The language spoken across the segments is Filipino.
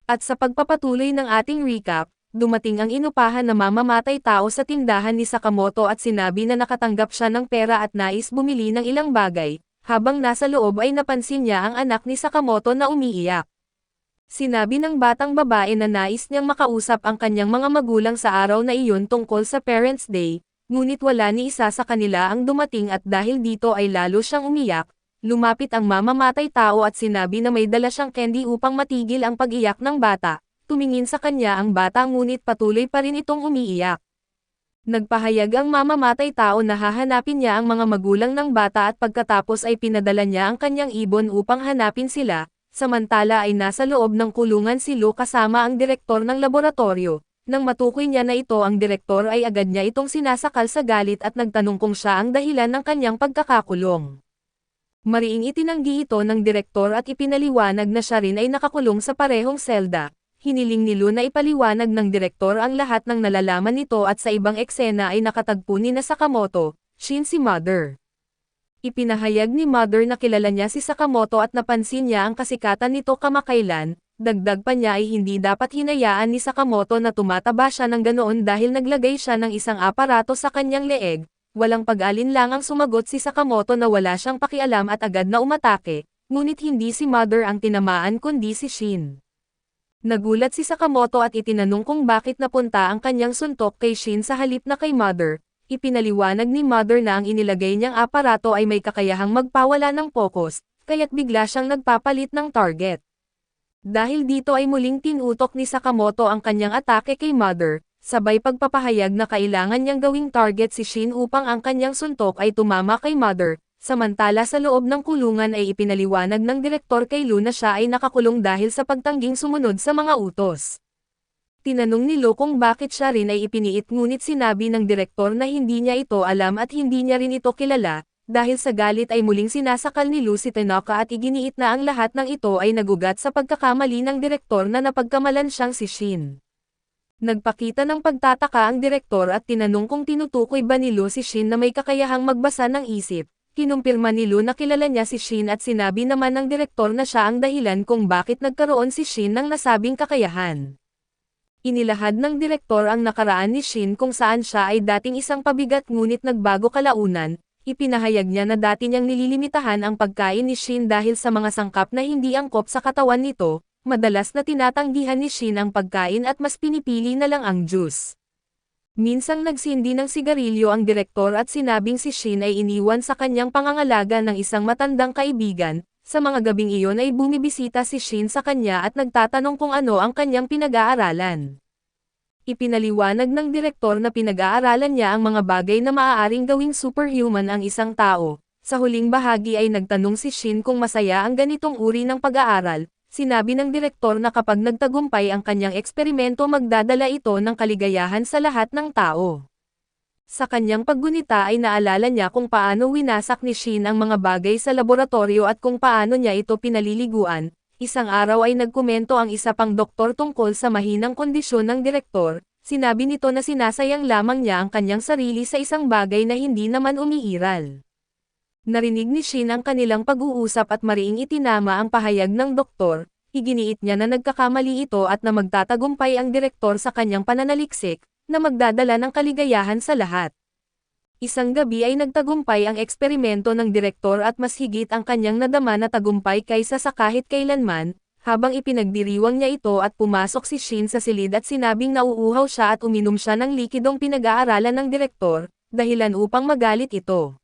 At sa pagpapatuloy ng ating recap, dumating ang inupahan na mamamatay tao sa tindahan ni Sakamoto at sinabi na nakatanggap siya ng pera at nais bumili ng ilang bagay, habang nasa loob ay napansin niya ang anak ni Sakamoto na umiiyak. Sinabi ng batang babae na nais niyang makausap ang kanyang mga magulang sa araw na iyon tungkol sa Parents' Day, ngunit wala ni isa sa kanila ang dumating at dahil dito ay lalo siyang umiyak. Lumapit ang mamamatay tao at sinabi na may dala siyang candy upang matigil ang pag-iyak ng bata. Tumingin sa kanya ang bata ngunit patuloy pa rin itong umiiyak. Nagpahayag ang mamamatay tao na hahanapin niya ang mga magulang ng bata at pagkatapos ay pinadala niya ang kanyang ibon upang hanapin sila, samantala ay nasa loob ng kulungan si Lou kasama ang direktor ng laboratorio. Nang matukoy niya na ito ang direktor ay agad niya itong sinasakal sa galit at nagtanong kung siya ang dahilan ng kanyang pagkakakulong. Mariing itinanggi ito ng direktor at ipinaliwanag na siya rin ay nakakulong sa parehong selda. Hiniling ni Lou na ipaliwanag ng direktor ang lahat ng nalalaman nito at sa ibang eksena ay nakatagpo ni na Sakamoto, Shin si Mother. Ipinahayag ni Mother na kilala niya si Sakamoto at napansin niya ang kasikatan nito kamakailan, dagdag pa niya ay hindi dapat hinayaan ni Sakamoto na tumataba siya ng ganoon dahil naglagay siya ng isang aparato sa kanyang leeg. Walang pag-alinlangang sumagot si Sakamoto na wala siyang pakialam at agad na umatake, ngunit hindi si Mother ang tinamaan kundi si Shin. Nagulat si Sakamoto at itinanong kung bakit napunta ang kanyang suntok kay Shin sa halip na kay Mother. Ipinaliwanag ni Mother na ang inilagay niyang aparato ay may kakayahang magpawala ng focus, kaya't bigla siyang nagpapalit ng target. Dahil dito ay muling tinutok ni Sakamoto ang kanyang atake kay Mother. Sabay pagpapahayag na kailangan niyang gawing target si Shin upang ang kanyang suntok ay tumama kay Mother, samantala sa loob ng kulungan ay ipinaliwanag ng direktor kay Lou na siya ay nakakulong dahil sa pagtangging sumunod sa mga utos. Tinanong ni Lou kung bakit siya rin ay ipiniit ngunit sinabi ng direktor na hindi niya ito alam at hindi niya rin ito kilala, dahil sa galit ay muling sinasakal ni Lou si Tanaka at iginiit na ang lahat ng ito ay nagugat sa pagkakamali ng direktor na napagkamalan siyang si Shin. Nagpakita ng pagtataka ang direktor at tinanong kung tinutukoy ba ni Lou si Shin na may kakayahang magbasa ng isip. Kinumpirma ni Lou na kilala niya si Shin at sinabi naman ng direktor na siya ang dahilan kung bakit nagkaroon si Shin ng nasabing kakayahan. Inilahad ng direktor ang nakaraan ni Shin kung saan siya ay dating isang pabigat ngunit nagbago kalaunan. Ipinahayag niya na dati niyang nililimitahan ang pagkain ni Shin dahil sa mga sangkap na hindi angkop sa katawan nito. Madalas na tinatanggihan ni Shin ang pagkain at mas pinipili na lang ang juice. Minsang nagsindi ng sigarilyo ang direktor at sinabing si Shin ay iniwan sa kanyang pangangalaga ng isang matandang kaibigan. Sa mga gabing iyon ay bumibisita si Shin sa kanya at nagtatanong kung ano ang kanyang pinag-aaralan. Ipinaliwanag ng direktor na pinag-aaralan niya ang mga bagay na maaaring gawing superhuman ang isang tao. Sa huling bahagi ay nagtanong si Shin kung masaya ang ganitong uri ng pag-aaral. Sinabi ng direktor na kapag nagtagumpay ang kanyang eksperimento magdadala ito ng kaligayahan sa lahat ng tao. Sa kanyang paggunita ay naalala niya kung paano winasak ni Shin ang mga bagay sa laboratorio at kung paano niya ito pinaliliguan. Isang araw ay nagkomento ang isa pang doktor tungkol sa mahinang kondisyon ng direktor. Sinabi nito na sinasayang lamang niya ang kanyang sarili sa isang bagay na hindi naman umiiral. Narinig ni Shin ang kanilang pag-uusap at mariing itinama ang pahayag ng doktor. Iginiit niya na nagkakamali ito at na magtatagumpay ang direktor sa kanyang pananaliksik, na magdadala ng kaligayahan sa lahat. Isang gabi ay nagtagumpay ang eksperimento ng direktor at mas higit ang kanyang nadama na tagumpay kaysa sa kahit kailanman, habang ipinagdiriwang niya ito at pumasok si Shin sa silid at sinabing nauuhaw siya at uminom siya ng likidong pinag-aaralan ng direktor, dahilan upang magalit ito.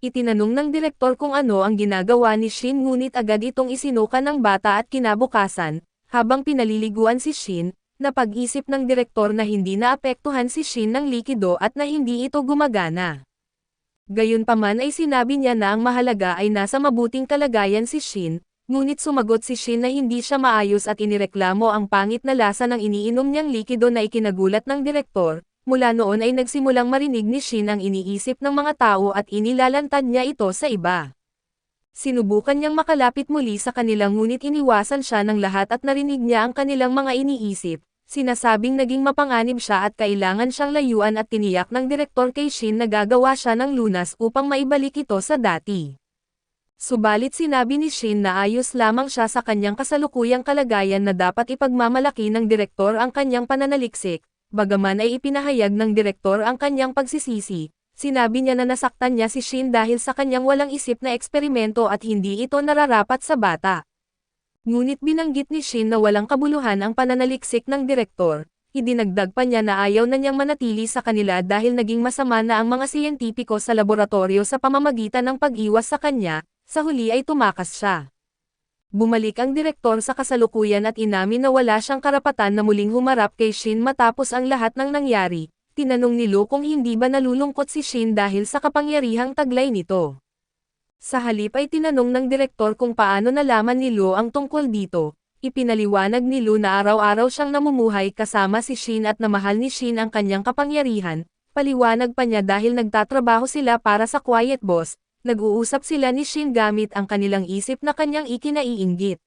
Itinanong ng direktor kung ano ang ginagawa ni Shin ngunit agad itong isinuka ng bata at kinabukasan, habang pinaliliguan si Shin, napag-isip ng direktor na hindi naapektuhan si Shin ng likido at na hindi ito gumagana. Gayunpaman ay sinabi niya na ang mahalaga ay nasa mabuting kalagayan si Shin, ngunit sumagot si Shin na hindi siya maayos at inireklamo ang pangit na lasa ng iniinom niyang likido na ikinagulat ng direktor. Mula noon ay nagsimulang marinig ni Shin ang iniisip ng mga tao at inilalantad niya ito sa iba. Sinubukan niyang makalapit muli sa kanilang ngunit iniwasan siya ng lahat at narinig niya ang kanilang mga iniisip. Sinasabing naging mapanganib siya at kailangan siyang layuan at tiniyak ng direktor kay Shin na gagawa siya ng lunas upang maibalik ito sa dati. Subalit sinabi ni Shin na ayos lamang siya sa kanyang kasalukuyang kalagayan na dapat ipagmamalaki ng direktor ang kanyang pananaliksik, bagaman ay ipinahayag ng direktor ang kanyang pagsisisi. Sinabi niya na nasaktan niya si Shin dahil sa kanyang walang isip na eksperimento at hindi ito nararapat sa bata. Ngunit binanggit ni Shin na walang kabuluhan ang pananaliksik ng direktor. Idinagdag pa niya na ayaw na niyang manatili sa kanila dahil naging masama na ang mga siyentipiko sa laboratorio sa pamamagitan ng pag-iwas sa kanya, sa huli ay tumakas siya. Bumalik ang direktor sa kasalukuyan at inamin na wala siyang karapatan na muling humarap kay Shin matapos ang lahat ng nangyari. Tinanong ni Lu kung hindi ba nalulungkot si Shin dahil sa kapangyarihang taglay nito. Sa halip ay tinanong ng direktor kung paano nalaman ni Lu ang tungkol dito. Ipinaliwanag ni Lu na araw-araw siyang namumuhay kasama si Shin at na mahal ni Shin ang kanyang kapangyarihan. Paliwanag pa niya dahil nagtatrabaho sila para sa Quiet Boss, nag-uusap sila ni Shin gamit ang kanilang isip na kanyang ikinaiinggit.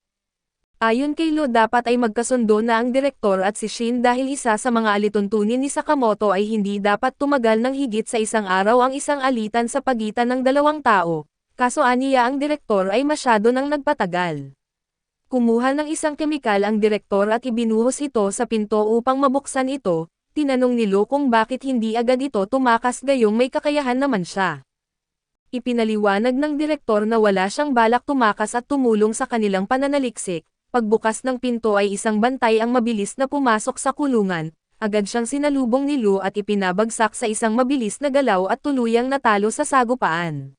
Ayon kay Lu dapat ay magkasundo na ang direktor at si Shin dahil isa sa mga alituntunin ni Sakamoto ay hindi dapat tumagal ng higit sa isang araw ang isang alitan sa pagitan ng dalawang tao, kaso aniya ang direktor ay masyado nang nagpatagal. Kumuha ng isang kemikal ang direktor at ibinuhos ito sa pinto upang mabuksan ito. Tinanong ni Lu kung bakit hindi agad ito tumakas gayong may kakayahan naman siya. Ipinaliwanag ng direktor na wala siyang balak tumakas at tumulong sa kanilang pananaliksik. Pagbukas ng pinto ay isang bantay ang mabilis na pumasok sa kulungan. Agad siyang sinalubong ni Lu at ipinabagsak sa isang mabilis na galaw at tuluyang natalo sa sagupaan.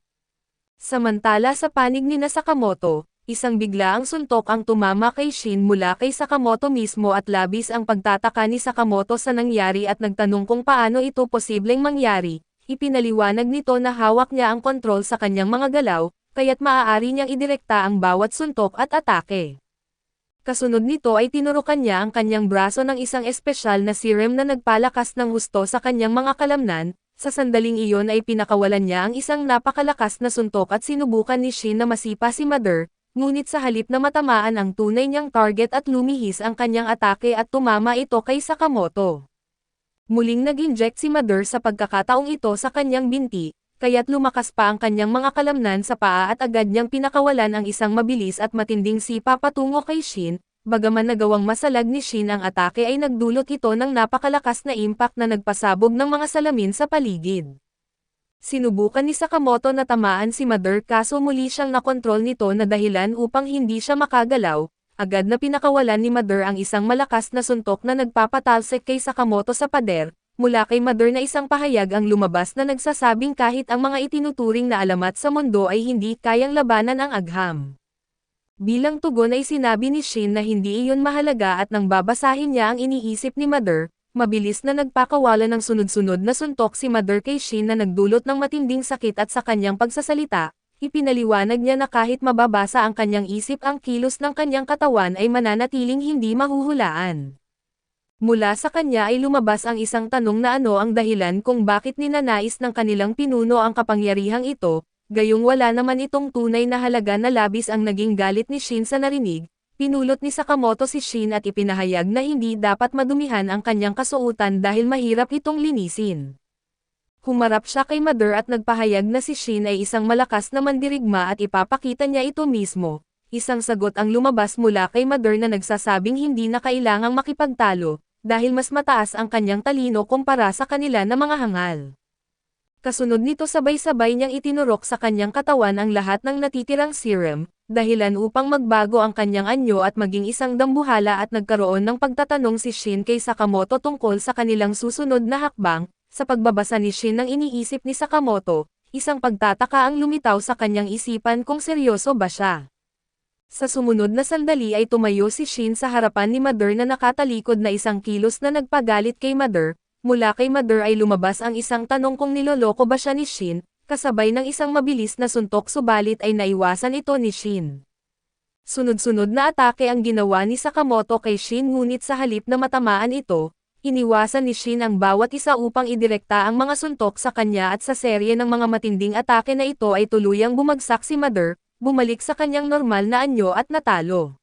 Samantala sa panig ni Sakamoto, isang biglaang suntok ang tumama kay Shin mula kay Sakamoto mismo at labis ang pagtataka ni Sakamoto sa nangyari at nagtanong kung paano ito posibleng mangyari. Ipinaliwanag nito na hawak niya ang kontrol sa kanyang mga galaw, kaya't maaari niyang idirekta ang bawat suntok at atake. Kasunod nito ay tinurukan niya ang kanyang braso ng isang espesyal na serum na nagpalakas ng husto sa kanyang mga kalamnan. Sa sandaling iyon ay pinakawalan niya ang isang napakalakas na suntok at sinubukan ni Shin na masipa si Mother. Ngunit sa halip na matamaan ang tunay niyang target at lumihis ang kanyang atake at tumama ito kay Sakamoto. Muling nag-inject si Mother sa pagkakataong ito sa kanyang binti, kaya't lumakas pa ang kanyang mga kalamnan sa paa at agad niyang pinakawalan ang isang mabilis at matinding sipa patungo kay Shin. Bagaman nagawang masalag ni Shin ang atake ay nagdulot ito ng napakalakas na impact na nagpasabog ng mga salamin sa paligid. Sinubukan ni Sakamoto na tamaan si Mother kaso muli siyang nakontrol nito na dahilan upang hindi siya makagalaw. Agad na pinakawalan ni Mother ang isang malakas na suntok na nagpapatalsik kay Sakamoto sa pader. Mula kay Mother na isang pahayag ang lumabas na nagsasabing kahit ang mga itinuturing na alamat sa mundo ay hindi kayang labanan ang agham. Bilang tugon ay sinabi ni Shin na hindi iyon mahalaga at nang babasahin niya ang iniisip ni Mother, mabilis na nagpakawala ng sunod-sunod na suntok si Mother kay Shin na nagdulot ng matinding sakit at sa kanyang pagsasalita, ipinaliwanag niya na kahit mababasa ang kanyang isip ang kilos ng kanyang katawan ay mananatiling hindi mahuhulaan. Mula sa kanya ay lumabas ang isang tanong na ano ang dahilan kung bakit ninanais ng kanilang pinuno ang kapangyarihang ito, gayong wala naman itong tunay na halaga na labis ang naging galit ni Shin sa narinig. Pinulot ni Sakamoto si Shin at ipinahayag na hindi dapat madumihan ang kanyang kasuotan dahil mahirap itong linisin. Humarap siya kay Mother at nagpahayag na si Shin ay isang malakas na mandirigma at ipapakita niya ito mismo. Isang sagot ang lumabas mula kay Mother na nagsasabing hindi na kailangang makipagtalo, dahil mas mataas ang kanyang talino kumpara sa kanila na mga hangal. Kasunod nito sabay-sabay niyang itinurok sa kanyang katawan ang lahat ng natitirang serum, dahilan upang magbago ang kanyang anyo at maging isang dambuhala at nagkaroon ng pagtatanong si Shin kay Sakamoto tungkol sa kanilang susunod na hakbang. Sa pagbabasa ni Shin ng iniisip ni Sakamoto, isang pagtataka ang lumitaw sa kanyang isipan kung seryoso ba siya. Sa sumunod na sandali ay tumayo si Shin sa harapan ni Mother na nakatalikod na isang kilos na nagpagalit kay Mother. Mula kay Mother ay lumabas ang isang tanong kung niloloko ba siya ni Shin, kasabay ng isang mabilis na suntok subalit ay naiwasan ito ni Shin. Sunod-sunod na atake ang ginawa ni Sakamoto kay Shin ngunit sa halip na matamaan ito, iniwasan ni Shin ang bawat isa upang idirekta ang mga suntok sa kanya at sa serye ng mga matinding atake na ito ay tuluyang bumagsak si Mother, bumalik sa kanyang normal na anyo at natalo.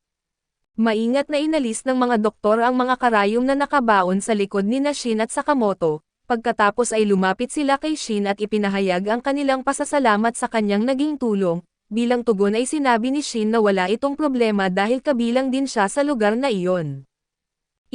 Maingat na inalis ng mga doktor ang mga karayom na nakabaon sa likod ni Shin at Sakamoto. Pagkatapos ay lumapit sila kay Shin at ipinahayag ang kanilang pasasalamat sa kanyang naging tulong. Bilang tugon ay sinabi ni Shin na wala itong problema dahil kabilang din siya sa lugar na iyon.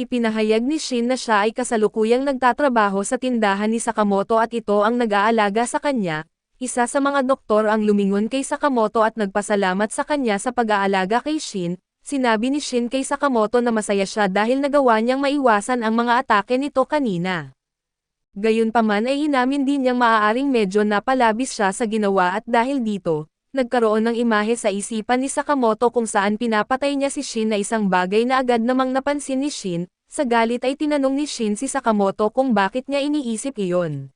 Ipinahayag ni Shin na siya ay kasalukuyang nagtatrabaho sa tindahan ni Sakamoto at ito ang nag-aalaga sa kanya. Isa sa mga doktor ang lumingon kay Sakamoto at nagpasalamat sa kanya sa pag-aalaga kay Shin. Sinabi ni Shin kay Sakamoto na masaya siya dahil nagawa niyang maiwasan ang mga atake nito kanina. Gayunpaman ay inamin din niyang maaaring medyo napalabis siya sa ginawa at dahil dito, nagkaroon ng imahe sa isipan ni Sakamoto kung saan pinapatay niya si Shin na isang bagay na agad namang napansin ni Shin. Sa galit ay tinanong ni Shin si Sakamoto kung bakit niya iniisip iyon.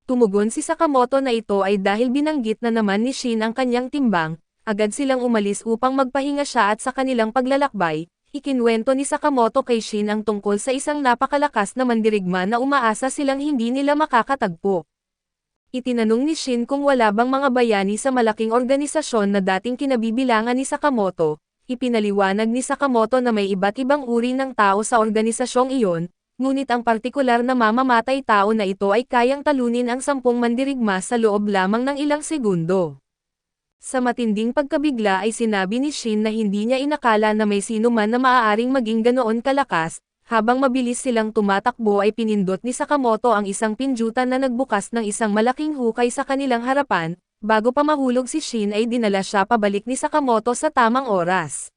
Tumugon si Sakamoto na ito ay dahil binanggit na naman ni Shin ang kanyang timbang. Agad silang umalis upang magpahinga siya at sa kanilang paglalakbay, ikinwento ni Sakamoto kay Shin ang tungkol sa isang napakalakas na mandirigma na umaasa silang hindi nila makakatagpo. Itinanong ni Shin kung wala bang mga bayani sa malaking organisasyon na dating kinabibilangan ni Sakamoto. Ipinaliwanag ni Sakamoto na may iba't ibang uri ng tao sa organisasyong iyon, ngunit ang partikular na mamamatay tao na ito ay kayang talunin ang 10 mandirigma sa loob lamang ng ilang segundo. Sa matinding pagkabigla ay sinabi ni Shin na hindi niya inakala na may sino man na maaaring maging ganoon kalakas. Habang mabilis silang tumatakbo ay pinindot ni Sakamoto ang isang pinjutan na nagbukas ng isang malaking hukay sa kanilang harapan. Bago pa mahulog si Shin ay dinala siya pabalik ni Sakamoto sa tamang oras.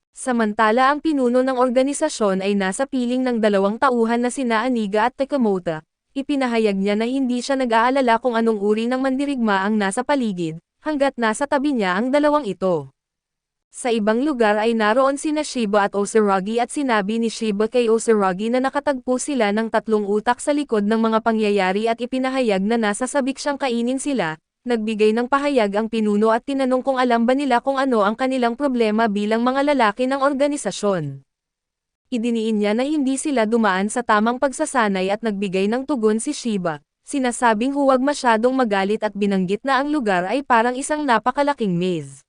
Samantala ang pinuno ng organisasyon ay nasa piling ng 2 tauhan na sina Aniga at Takamoto. Ipinahayag niya na hindi siya nag-aalala kung anong uri ng mandirigma ang nasa paligid, hanggat nasa tabi niya ang 2 ito. Sa ibang lugar ay naroon sina Shiba at Osuragi at sinabi ni Shiba kay Osuragi na nakatagpo sila ng 3 utak sa likod ng mga pangyayari at ipinahayag na nasa sabik siyang kainin sila. Nagbigay ng pahayag ang pinuno at tinanong kung alam ba nila kung ano ang kanilang problema bilang mga lalaki ng organisasyon. Idiniin niya na hindi sila dumaan sa tamang pagsasanay at nagbigay ng tugon si Shiba. Sinasabing huwag masyadong magalit at binanggit na ang lugar ay parang isang napakalaking maze.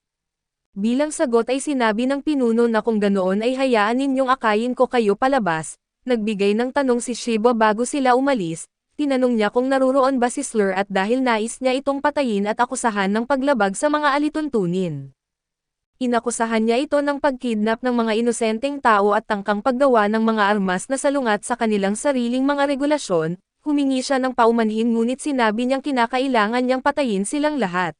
Bilang sagot ay sinabi ng pinuno na kung ganoon ay hayaan ninyong akayin ko kayo palabas. Nagbigay ng tanong si Shiba bago sila umalis. Tinanong niya kung naruroon ba si Slur at dahil nais niya itong patayin at akusahan ng paglabag sa mga alituntunin. Inakusahan niya ito ng pagkidnap ng mga inosenteng tao at tangkang paggawa ng mga armas na salungat sa kanilang sariling mga regulasyon. Humingi siya ng paumanhin ngunit sinabi niyang kinakailangan niyang patayin silang lahat.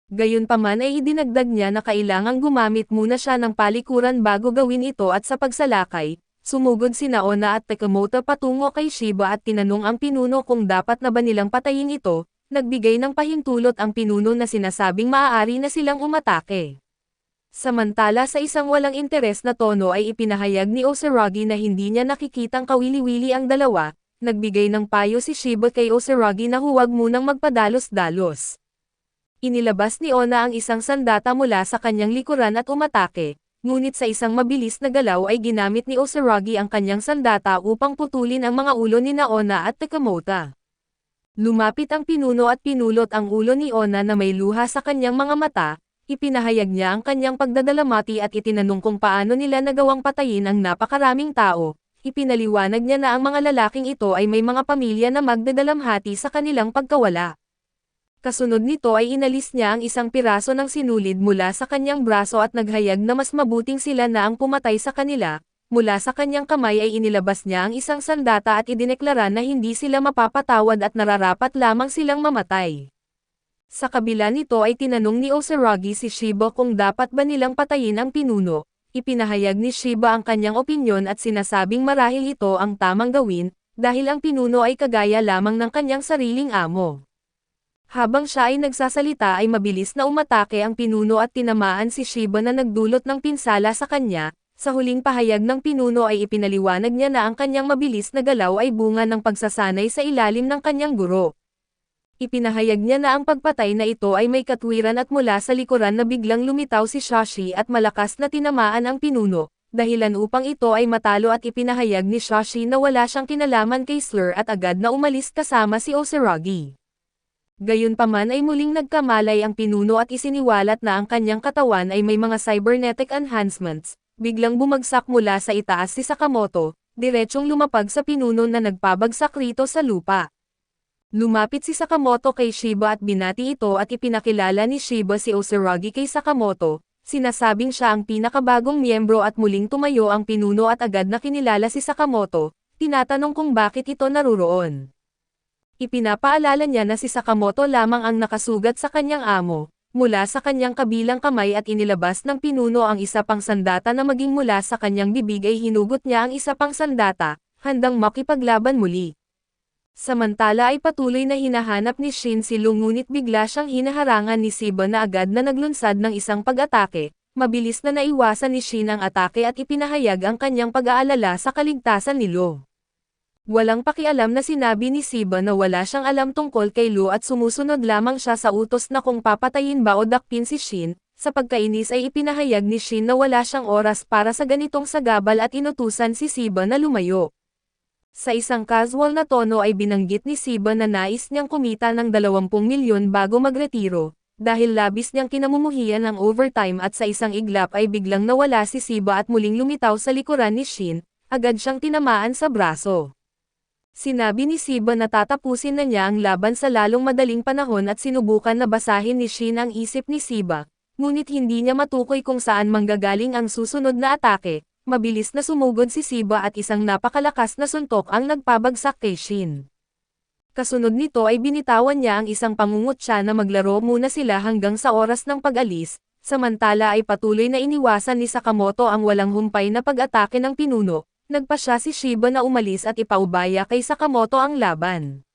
Gayunpaman ay idinagdag niya na kailangang gumamit muna siya ng palikuran bago gawin ito at sa pagsalakay, sumugod sina Onna at Takamoto patungo kay Shiba at tinanong ang pinuno kung dapat na ba nilang patayin ito. Nagbigay ng pahintulot ang pinuno na sinasabing maaari na silang umatake. Samantala sa isang walang interes na tono ay ipinahayag ni Osuragi na hindi niya nakikitang kawili-wili ang dalawa. Nagbigay ng payo si Shiba kay Osuragi na huwag munang magpadalos-dalos. Inilabas ni Onna ang isang sandata mula sa kanyang likuran at umatake, ngunit sa isang mabilis na galaw ay ginamit ni Osuragi ang kanyang sandata upang putulin ang mga ulo ni Onna at Takamoto. Lumapit ang pinuno at pinulot ang ulo ni Onna na may luha sa kanyang mga mata. Ipinahayag niya ang kanyang pagdadalamati at itinanong kung paano nila nagawang patayin ang napakaraming tao. Ipinaliwanag niya na ang mga lalaking ito ay may mga pamilya na magdadalamhati sa kanilang pagkawala. Kasunod nito ay inalis niya ang isang piraso ng sinulid mula sa kanyang braso at naghayag na mas mabuting sila na ang pumatay sa kanila. Mula sa kanyang kamay ay inilabas niya ang isang sandata at idineklara na hindi sila mapapatawad at nararapat lamang silang mamatay. Sa kabila nito ay tinanong ni Osuragi si Shiba kung dapat ba nilang patayin ang pinuno. Ipinahayag ni Shiba ang kanyang opinyon at sinasabing marahil ito ang tamang gawin, dahil ang pinuno ay kagaya lamang ng kanyang sariling amo. Habang siya ay nagsasalita ay mabilis na umatake ang pinuno at tinamaan si Shiba na nagdulot ng pinsala sa kanya. Sa huling pahayag ng pinuno ay ipinaliwanag niya na ang kanyang mabilis na galaw ay bunga ng pagsasanay sa ilalim ng kanyang guro. Ipinahayag niya na ang pagpatay na ito ay may katwiran at mula sa likuran na biglang lumitaw si Shashi at malakas na tinamaan ang pinuno, dahilan upang ito ay matalo at ipinahayag ni Shashi na wala siyang kinalaman kay Slur at agad na umalis kasama si Osuragi. Gayunpaman ay muling nagkamalay ang pinuno at isiniwalat na ang kanyang katawan ay may mga cybernetic enhancements, biglang bumagsak mula sa itaas si Sakamoto, diretsyong lumapag sa pinuno na nagpabagsak rito sa lupa. Lumapit si Sakamoto kay Shiba at binati ito at ipinakilala ni Shiba si Osuragi kay Sakamoto, sinasabing siya ang pinakabagong miyembro at muling tumayo ang pinuno at agad na kinilala si Sakamoto, tinatanong kung bakit ito naruroon. Ipinapaalala niya na si Sakamoto lamang ang nakasugat sa kanyang amo, mula sa kanyang kabilang kamay at inilabas ng pinuno ang isa pang sandata na maging mula sa kanyang bibig ay hinugot niya ang isa pang sandata, handang makipaglaban muli. Samantala ay patuloy na hinahanap ni Shin si Lu ngunit bigla siyang hinaharangan ni Shiba na agad na naglunsad ng isang pag-atake, mabilis na naiwasan ni Shin ang atake at ipinahayag ang kanyang pag-aalala sa kaligtasan ni Lu. Walang pakialam na sinabi ni Shiba na wala siyang alam tungkol kay Lu at sumusunod lamang siya sa utos na kung papatayin ba o dakpin si Shin, sa pagkainis ay ipinahayag ni Shin na wala siyang oras para sa ganitong sagabal at inutusan si Shiba na lumayo. Sa isang casual na tono ay binanggit ni Shiba na nais niyang kumita ng 20 milyon bago magretiro, dahil labis niyang kinamumuhian ang overtime at sa isang iglap ay biglang nawala si Shiba at muling lumitaw sa likuran ni Shin, agad siyang tinamaan sa braso. Sinabi ni Shiba na tatapusin na niya ang laban sa lalong madaling panahon at sinubukan na basahin ni Shin ang isip ni Shiba, ngunit hindi niya matukoy kung saan manggagaling ang susunod na atake. Mabilis na sumugod si Shiba at isang napakalakas na suntok ang nagpabagsak kay Shin. Kasunod nito ay binitawan niya ang isang pangungutya na maglaro muna sila hanggang sa oras ng pag-alis, samantala ay patuloy na iniwasan ni Sakamoto ang walang humpay na pag-atake ng pinuno, nagpasya si Shiba na umalis at ipaubaya kay Sakamoto ang laban.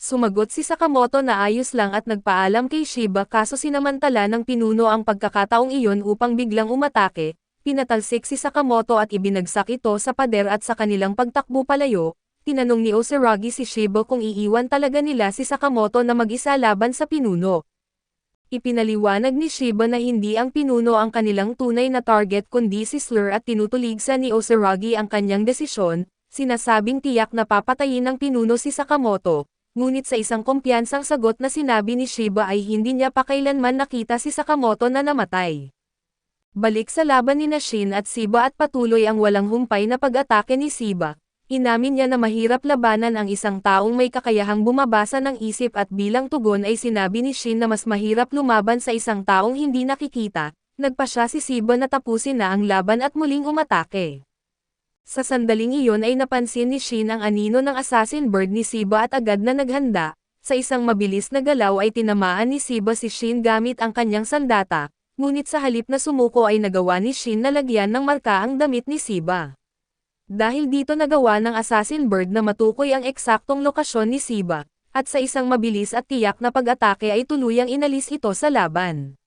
Sumagot si Sakamoto na ayos lang at nagpaalam kay Shiba kaso sinamantala ng pinuno ang pagkakataong iyon upang biglang umatake. Pinatalsik si Sakamoto at ibinagsak ito sa pader at sa kanilang pagtakbo palayo, tinanong ni Osuragi si Shiba kung iiwan talaga nila si Sakamoto na mag-isa laban sa pinuno. Ipinaliwanag ni Shiba na hindi ang pinuno ang kanilang tunay na target kundi si Slur at tinutuligsan ni Osuragi ang kanyang desisyon, sinasabing tiyak na papatayin ng pinuno si Sakamoto, ngunit sa isang kumpiyansang sagot na sinabi ni Shiba ay hindi niya pa kailanman nakita si Sakamoto na namatay. Balik sa laban ni Shin at Shiba at patuloy ang walang humpay na pag-atake ni Shiba. Inamin niya na mahirap labanan ang isang taong may kakayahang bumabasa ng isip at bilang tugon ay sinabi ni Shin na mas mahirap lumaban sa isang taong hindi nakikita. Nagpasya si Shiba na tapusin na ang laban at muling umatake. Sa sandaling iyon ay napansin ni Shin ang anino ng assassin bird ni Shiba at agad na naghanda. Sa isang mabilis na galaw ay tinamaan ni Shiba si Shin gamit ang kanyang sandata. Ngunit sa halip na sumuko ay nagawa ni Shin na lagyan ng marka ang damit ni Shiba. Dahil dito nagawa ng assassin bird na matukoy ang eksaktong lokasyon ni Shiba, at sa isang mabilis at tiyak na pag-atake ay tuluyang inalis ito sa laban.